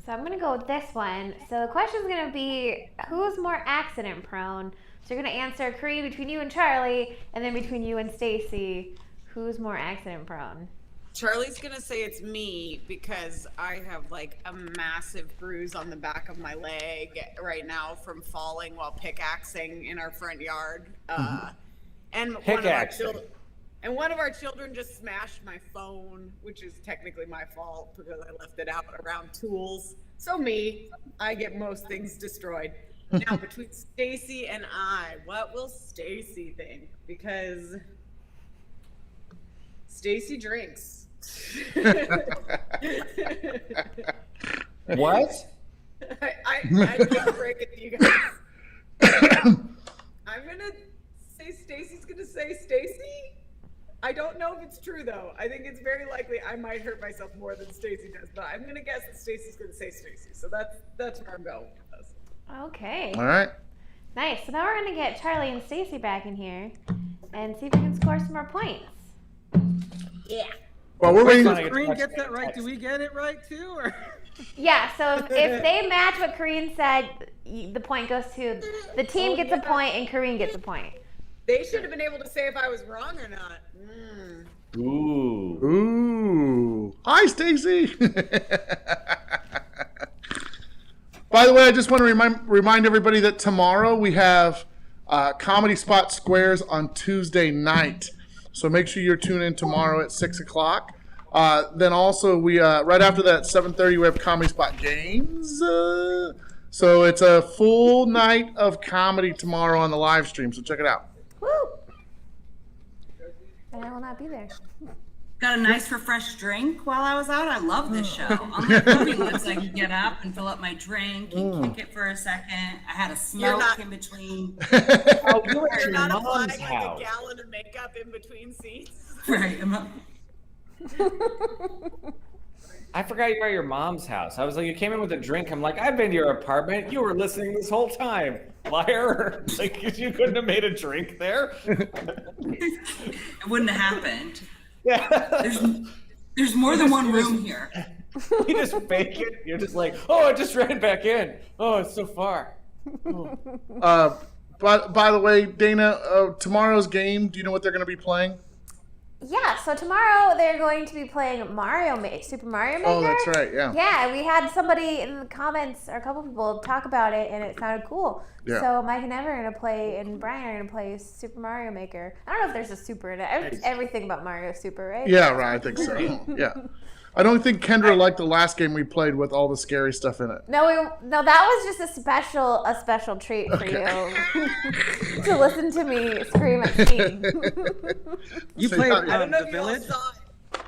So I'm going to go with this one. So the question is going to be, who's more accident prone? So you're going to answer, Corinne, between you and Charlie, and then between you and Stacey, who's more accident prone? Charlie's gonna say it's me because I have like a massive bruise on the back of my leg right now from falling while pickaxing in our front yard. And one of our children just smashed my phone, which is technically my fault because I left it out around tools. So I get most things destroyed. Now between Stacey and I, what will Stacey think? Because Stacey drinks. What? I can't break it to you guys. I'm gonna say Stacey's gonna say Stacey. I don't know if it's true though. I think it's very likely I might hurt myself more than Stacey does, but I'm gonna guess that Stacey's gonna say Stacey. So that's where I'm going with this. Okay. All right. Nice. So now we're going to get Charlie and Stacey back in here and see if we can score some more points. Yeah. Well, we're waiting. If Green gets that right, do we get it right too? Or? Yeah, so if they match what Corinne said, the point goes to the team gets a point and Corinne gets a point. They should have been able to say if I was wrong or not. Ooh. Hi, Stacey. By the way, I just want to remind everybody that tomorrow we have Comedy Spot Squares on Tuesday night. So make sure you're tuned in tomorrow at 6 o'clock. Then also, we right after that, 7:30, we have Comedy Spot Games. So it's a full night of comedy tomorrow on the live stream. So check it out. Woo! And I will not be there. Got a nice refreshed drink while I was out. I love this show. Unlike movie Libs, I can get up and fill up my drink and kick it for a second. I had a smoke in between. Oh, you were at You're your not applying mom's like house. a gallon of makeup in between seats. Right. I forgot you were at your mom's house. I was like, you came in with a drink. I'm like, I've been to your apartment. You were listening this whole time. Liar. Like, you couldn't have made a drink there. It wouldn't have happened. Yeah. There's more than one room here. You just fake it. You're just like, oh, I just ran back in. Oh, it's so far. By the way, Dana, tomorrow's game, do you know what they're going to be playing? Yeah, so tomorrow they're going to be playing Super Mario Maker. Oh, that's right. Yeah. Yeah, we had somebody in the comments, or a couple people, talk about it, and it sounded cool. Yeah. So Mike and Evan are going to play, and Brian are going to play Super Mario Maker. I don't know if there's a super in it. Everything about Mario is super, right? Yeah, right. I think so. Yeah. I don't think Kendra liked the last game we played with all the scary stuff in it. No, that was just a special treat for you to listen to me scream at Steve. You played I don't know The if you all Village? saw it.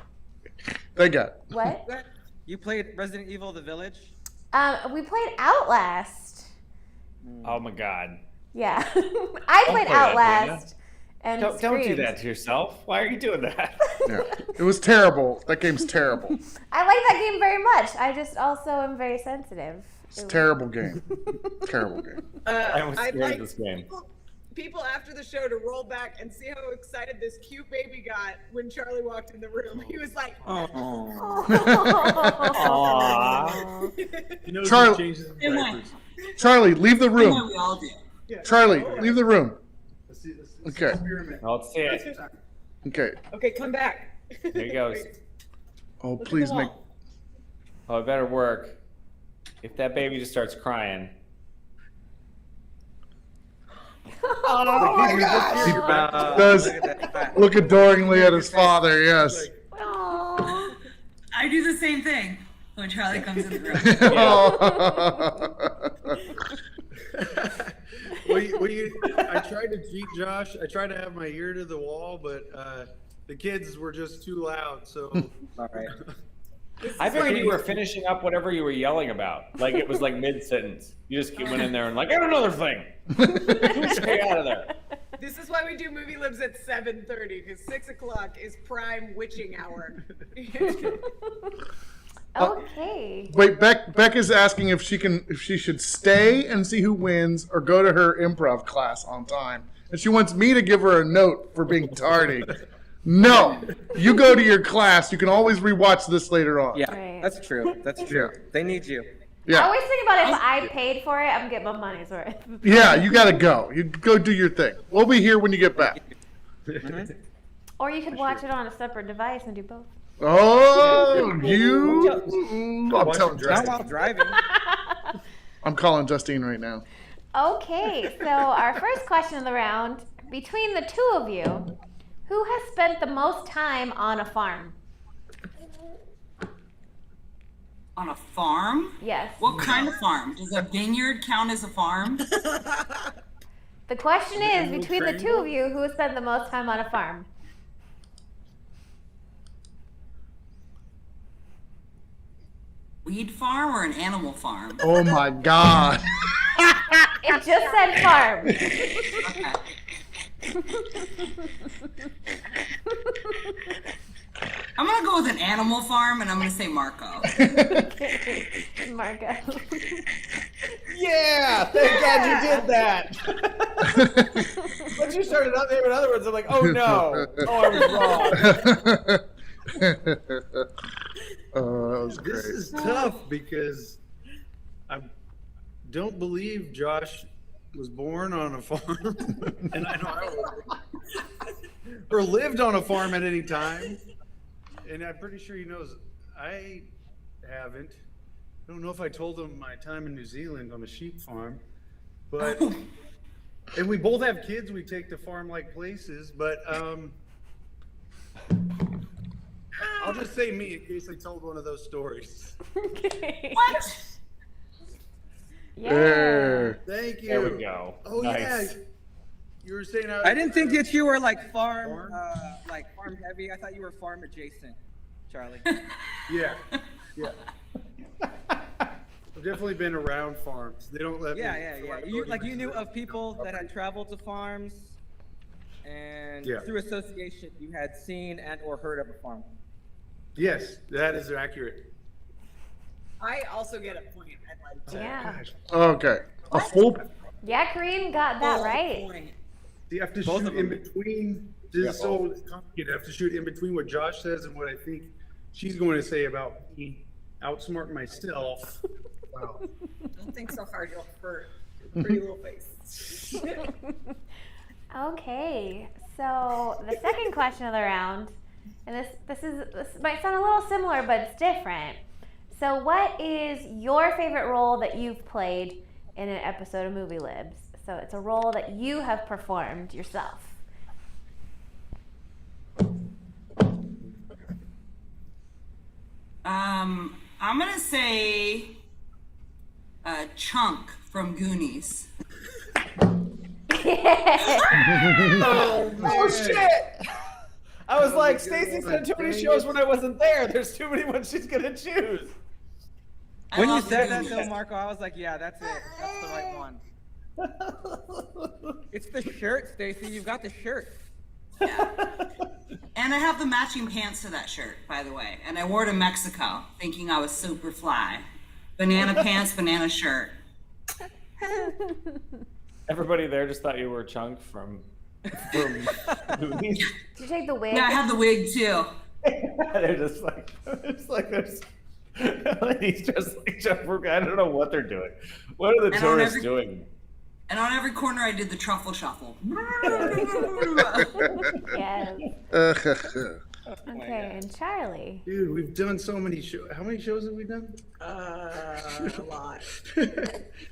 They got. What? You played Resident Evil The Village? We played Outlast. Oh my God. Yeah, I played play that, Outlast. And Don't do screamed. that to yourself. Why are you doing that? Yeah. It was terrible. That game's terrible. I like that game very much. I just also am very sensitive. It's a terrible game. Terrible game. I was I'd scared like of this game. people after the show to roll back and see how excited this cute baby got when Charlie walked in the room. He was like, Oh. Aww. You know, Charlie- he changes the Same way. diapers. Charlie, leave the Same way room. we all do. Yeah. Charlie, leave the room. Let's see Okay. experiment. Oh, let's see it. Okay. okay, come back. Here he goes. Oh, Look at please the make. wall. Oh, it better work. If that baby just starts crying. Oh my God. Does Look at that. look adoringly at his father. Yes. Aw. I do the same thing when Charlie comes in the room. I tried to cheat Josh. I tried to have my ear to the wall, but the kids were just too loud. So All right. I figured you were finishing up whatever you were yelling about. Like it was like mid-sentence. You just went in there and like, and another thing. Stay out of there. This is why we do movie libs at 7:30 because 6 o'clock is prime witching hour. Okay. Wait, Beck is asking if she should stay and see who wins or go to her improv class on time. And she wants me to give her a note for being tardy. No, you go to your class. You can always rewatch this later on. Yeah, Right. that's true. That's true. Yeah. They need you. I Yeah, always think about if I paid for it, I'm getting my money's worth. yeah. You gotta go. You go do your thing. We'll be here when you get back. Or you could watch it on a separate device and do both. Oh, you! I'm telling Not Justine. while driving. I'm calling Justine right now. Okay, so our first question of the round, between the two of you, who has spent the most time on a farm? On a farm? Yes. What kind of farm? Does a vineyard count as a farm? The question is, between the two of you, who has spent the most time on a farm? Weed farm or an animal farm? Oh my God! It just said farm. I'm gonna go with an animal farm, and I'm gonna say Marco. Marco. Yeah, thank God you did that. Once you started up naming other ones, I'm like, oh no, oh I was wrong. Oh, that was this great. is tough because I don't believe Josh was born on a farm, and I know I wasn't. Or lived on a farm at any time. And I'm pretty sure he knows I haven't. I don't know if I told him my time in New Zealand on a sheep farm, but and we both have kids. We take to farm-like places, but I'll just say me in case I told one of those stories. What? Yeah. There. Thank you. There we go. Oh Nice. yeah, you were saying I didn't think that you were like Farm? farm heavy. I thought you were farm adjacent, Charlie. Yeah, yeah. I've definitely been around farms. They don't let me. Yeah. You knew of people that had traveled to farms, and Yeah. through association, you had seen and or heard of a farm. Yes, that is accurate. I also get a point. I'd like to. Yeah. Okay. A full. Yeah, Kareem got that Full right. point. You have to Both shoot of in them. between. This is so complicated. I have to shoot in between what Josh says and what I think she's going to say about me outsmarting myself. Wow. Don't think so hard, you'll hurt your pretty little face. Okay, so the second question of the round, And this might sound a little similar, but it's different. So, what is your favorite role that you've played in an episode of Movie Libs? So, it's a role that you have performed yourself. I'm gonna say Chunk from Goonies. Oh shit! I was like, Stacey's done too many shows when I wasn't there. There's too many ones she's gonna choose. I When you love the said that Goonies. though, Marco, I was like, yeah, that's it. That's the right one. It's the shirt, Stacey. You've got the shirt. And I have the matching pants to that shirt, by the way. And I wore it to Mexico, thinking I was super fly. Banana pants, banana shirt. Everybody there just thought you were Chunk from Goonies. Did you take the wig? Yeah, I have the wig too. They're just like, there's. He's just like Jeff. I don't know what they're doing. What are the And on tourists every- doing? And on every corner, I did the truffle shuffle. Yes. Okay, and Charlie. Dude, we've done so many shows. How many shows have we done? A lot.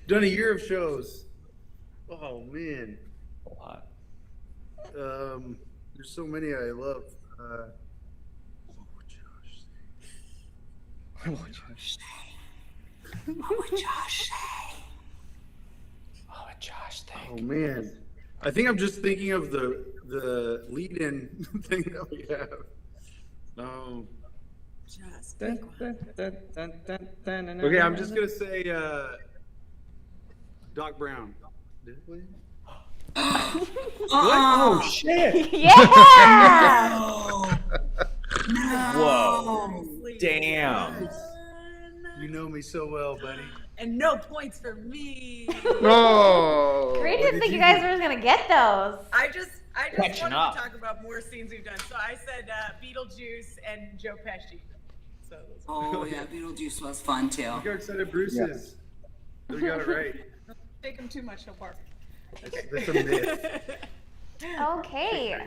Done a year of shows. Oh man. A lot. There's so many I love. What would Josh say? What would Josh say? Oh, Josh, Oh man. I think I'm just thinking of the lead-in thing that we have. Just Dun, pick one. dun, dun, dun, dun, dun, Okay, dun, I'm dun, just dun. gonna say Doc Brown. Did it win? Oh shit! Yeah! Whoa! Seriously. Damn! You know me so well, buddy. And no points for me. Oh. We didn't think you guys were gonna get those. I just Catching wanted up. to talk about more scenes we've done. So I said Beetlejuice and Joe Pesci. So those Oh yeah, Beetlejuice was fun too. Look how excited Bruce is. We got it right. take him too much, he'll bark. That's a myth. Okay.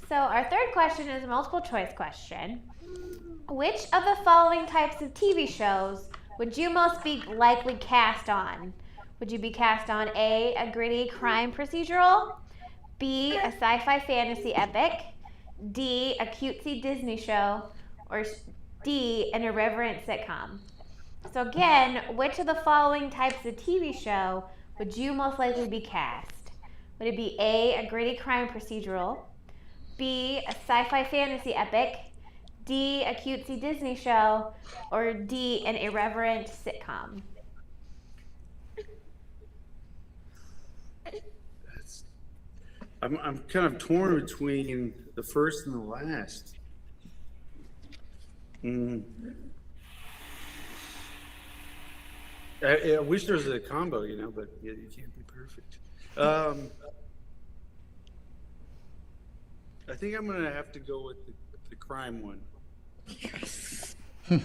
So our third question is a multiple choice question. Which of the following types of TV shows would you most be likely cast on? Would you be cast on a gritty crime procedural, B, a sci-fi fantasy epic, D, a cutesy Disney show, or D, an irreverent sitcom? So again, which of the following types of TV show would you most likely be cast? Would it be a gritty crime procedural, B, a sci-fi fantasy epic, D, a cutesy Disney show, or D, an irreverent sitcom? I'm kind of torn between the first and the last. I wish there was a combo, but you can't be perfect. I think I'm gonna have to go with the crime one.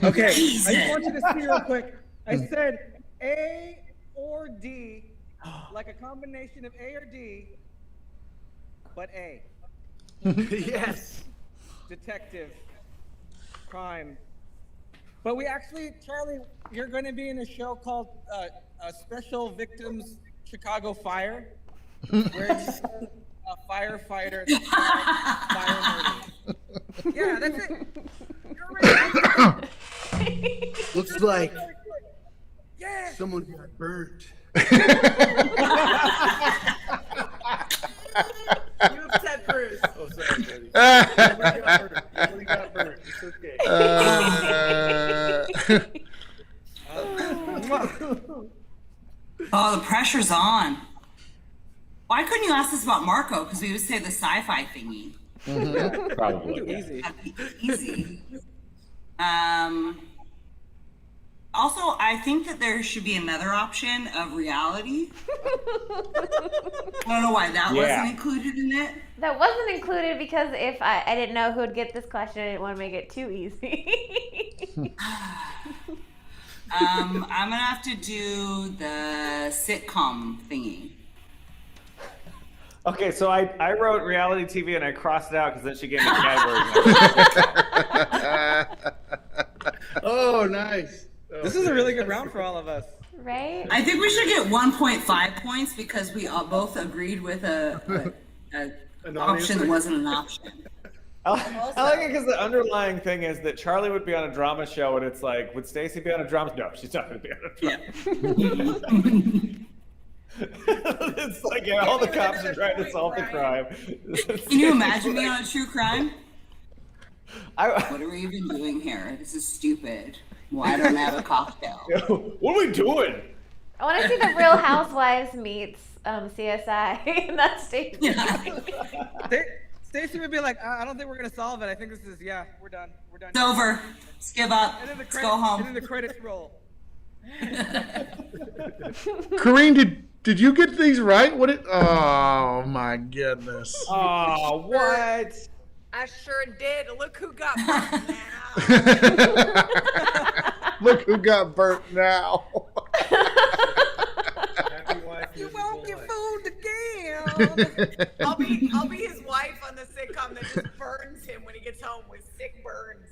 Okay, I just want you to see real quick. I said A or D, like a combination of A or D, but A. Yes. Detective, crime. But we actually, Charlie, you're going to be in a show called Special Victims Chicago Fire, where it's a firefighter that solves fire murders. Yeah, that's it. You're right. Looks like Yeah. someone got burnt. You upset Bruce. Oh, sorry, buddy. Somebody got burnt. It's okay. Oh, the pressure's on. Why couldn't you ask us about Marco? Because we would say the sci-fi thingy. Probably. Easy. That'd be easy. Also, I think that there should be another option of reality. I don't know why that wasn't included in it. That wasn't included because if I didn't know who would get this question, I didn't want to make it too easy. I'm gonna have to do the sitcom thingy. Okay, so I wrote reality TV and I crossed it out because then she gave me categories. Oh, nice. Oh, This is a really good round for all of us. Right? I think we should get 1.5 points because we all both agreed with a An option that answer? wasn't an option. I like it because the underlying thing is that Charlie would be on a drama show, and it's like, would Stacey be on a drama? No, she's not going to be on a drama. Yeah. It's like all the cops are trying to solve the crime. Can you imagine me on a true crime? What What are we even doing here? This is stupid. Why don't I have a cocktail? are we doing? I want to see the Real Housewives meets CSI. And that's Stacey. Yeah. Stacey would be like, I don't think we're gonna solve it. I think this is we're done. We're done. It's over. Let's give up. And then the Let's credits, go home. And then the credits roll. Corinne, did you get these right? Oh my goodness. Oh, what? I sure did. Look who got burnt now. Look who got burnt now. Happy wife, You miserable won't get life. fooled again. I'll be his wife on the sitcom that just burns him when he gets home with sick burns.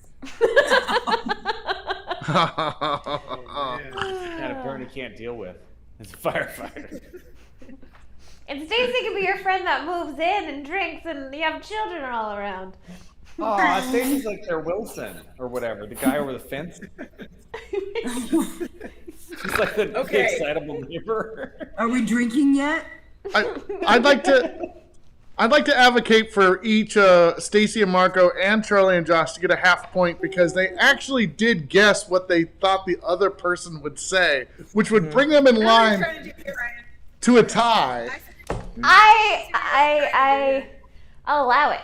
Oh, man. Kind of burn he can't deal with. It's a firefighter. And Stacey can be your friend that moves in and drinks, and you have children all around. Oh, Stacey's like their Wilson or whatever, the guy over the fence. He's like the excitable neighbor. Are we drinking yet? I'd like to advocate for each Stacey and Marco and Charlie and Josh to get a half point because they actually did guess what they thought the other person would say, which would bring them in I'm line trying to do it, Ryan. to a tie. I'll allow it.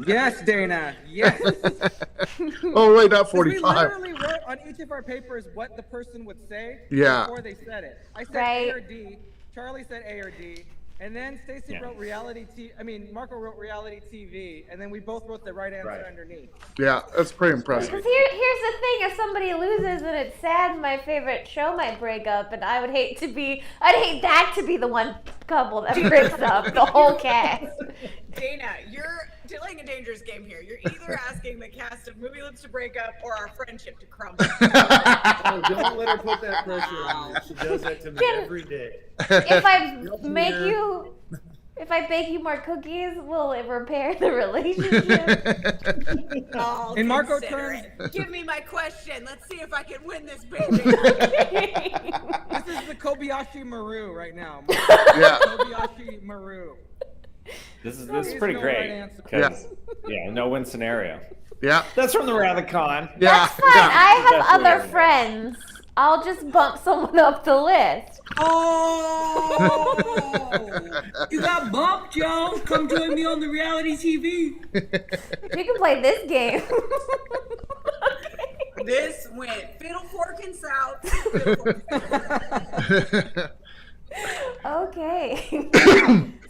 Yes, Dana. Yes. Oh wait, not 'Cause we 45. literally wrote on each of our papers what the person would say Yeah. before they said it. I said Right. A or D. Charlie said A or D. And then Stacey wrote Marco wrote reality TV, and then we both wrote the right answer underneath. Yeah, that's pretty impressive. Because here's the thing: if somebody loses and it's sad, my favorite show might break up, and I'd hate that to be the one couple that breaks up the whole cast. Dana, you're dealing a dangerous game here. You're either asking the cast of Movie Lips to break up or our friendship to crumble. Oh, don't let her put that pressure on you. She does that to me every day. If I bake you more cookies, will it repair the relationship? I'll And Marco consider turns- it. Give me my question. Let's see if I can win this baby. This is the Kobayashi Maru right now. Yeah. Kobayashi Maru. This is There's pretty no great. right answer. 'Cause, no win scenario. Yeah. That's from the Rathacon. Yeah. That's fine. Yeah. I have That's other hilarious. friends. I'll just bump someone up the list. Oh! You got bumped, Joe. Come join me on the reality TV. We can play this game. This went fiddle, fork, and south. Fiddle, fork, and south. Okay.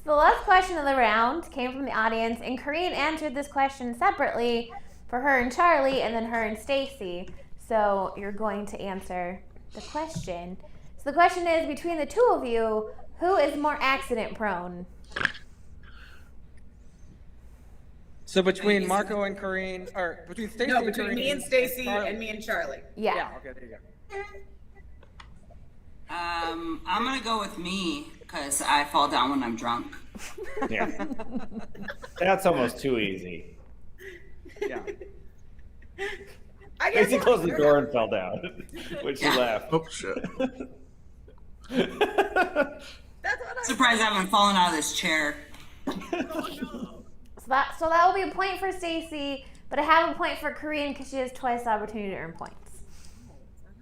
So the last question of the round came from the audience, and Corinne answered this question separately for her and Charlie, and then her and Stacey. So you're going to answer the question. So the question is, between the two of you, who is more accident prone? So between Marco and Corinne, or between Stacey No, and between Corinne me and Stacey Charlie. and me and Charlie. Yeah. Yeah, okay, there you go. I'm gonna go with me because I fall down when I'm drunk. Yeah. That's almost too easy. Yeah. I guess Stacey closed the door and fell down when she left. Oh shit. That's what I Surprised I haven't fallen out of this chair. don't know. So that will be a point for Stacey, but I have a point for Corinne because she has twice the opportunity to earn points.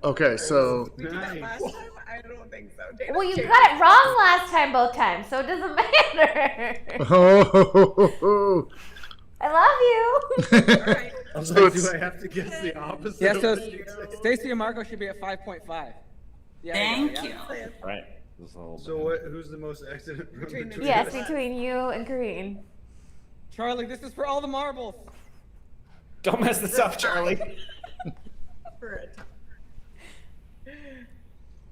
Okay, so We did that Nice. last time? I don't think so. Dana, Well, you Dana. got it wrong last time both times, so it doesn't matter. oh, I love you. All right. I was So like, it's- do I have to guess the opposite? Yeah, of so what you said? Stacey and Marco should be at 5.5. Yeah, Thank yeah. you. Right. This whole So what? Who's the most accident? Between the Yes, us. between you and Corinne. Charlie, this is for all the marbles. Don't mess this up, Charlie. For a time.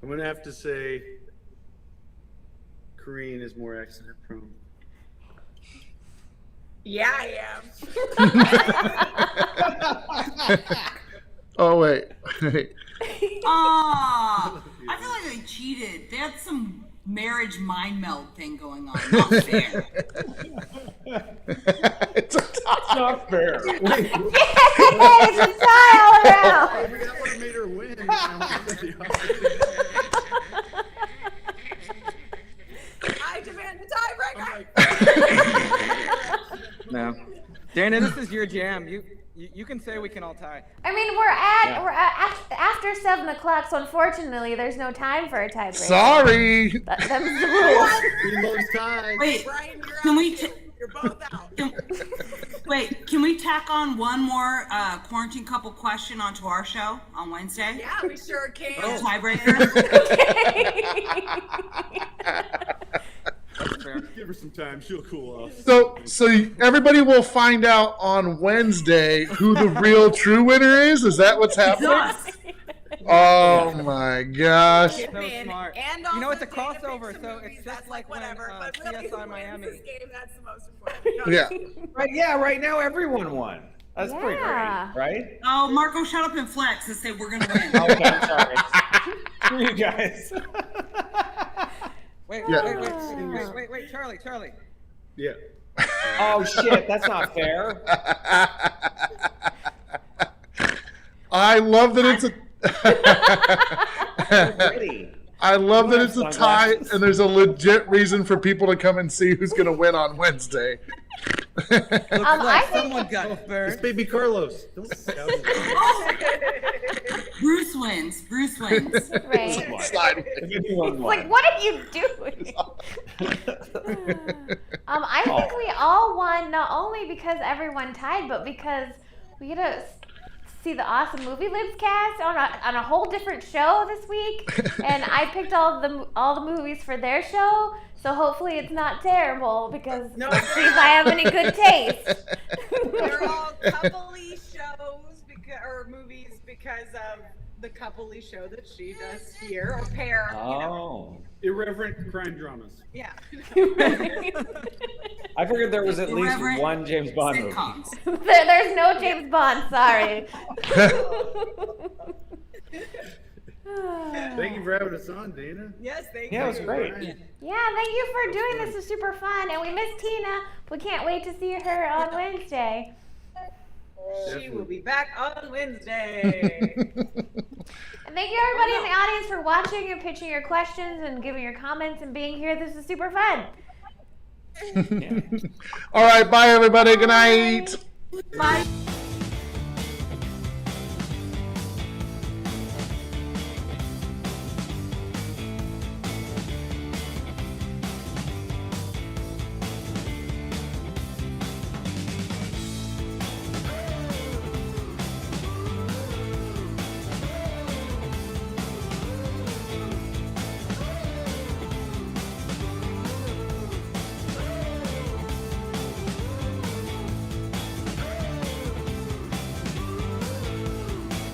I'm gonna have to say Kareem is more accident prone. Yeah, I am. Oh wait. I feel like they cheated. They had some marriage mind meld thing going on. Not fair. It's a tie. It's not fair. Yay, it's a tie all around. I forgot what made her win. I demand the tiebreaker. No. Dana, this is your jam. You can say we can all tie. I mean, we're after 7 o'clock, so unfortunately, there's no time for a tiebreaker. Sorry. Them's the rules. Rainbow's tied. Wait, Brian, you're can out. we? You're both out. Can we tack on one more quarantine couple question onto our show on Wednesday? Yeah, we sure can. A tiebreaker. That's fair. Give her some time. She'll cool off. So everybody will find out on Wednesday who the real true winner is. Is that what's happening? Us. Oh my gosh. So smart. And You know, it's a also Dana crossover, picks some so movies, it's that's just like when, whatever. But really, CSI who wins Miami. this game? That's the most important. Yeah. Right, yeah, right now everyone won. That's pretty Yeah. great, right? Oh, Marco, shut up and flex and say we're gonna win. Okay, I'm sorry. Screw you guys. Wait, Yeah. wait, Charlie. Yeah. Oh shit, that's not fair. I love that it's a. Pretty. I love that it's a have tie, sunglasses. and there's a legit reason for people to come and see who's going to win on Wednesday. Looks I like think- someone got It's burned. baby Carlos. Don't scout it. Bruce wins. Bruce wins. Right. Slide. If anyone won. Like, what are you doing? I think we all won, not only because everyone tied, but because we get to see the awesome Movie Libs cast on a whole different show this week, and I picked all the movies for their show. So hopefully it's not terrible because No. let's see if I have any good taste. They're all coupley shows or movies because of the coupley show that she does here, or pair. You know. Oh. Irreverent crime dramas. Yeah. I figured there was at least Irreverent one James Bond movie. Sitcoms. There's no James Bond, sorry. Thank you for having us on, Dana. Yes, thank Yeah, it you. was great. Yeah, thank you for doing this. It was super fun. And we miss Tina. We can't wait to see her on Wednesday. She will be back on Wednesday. And thank you everybody in the audience for watching and pitching your questions and giving your comments and being here. This is super fun. All right, bye everybody. Good night. Bye.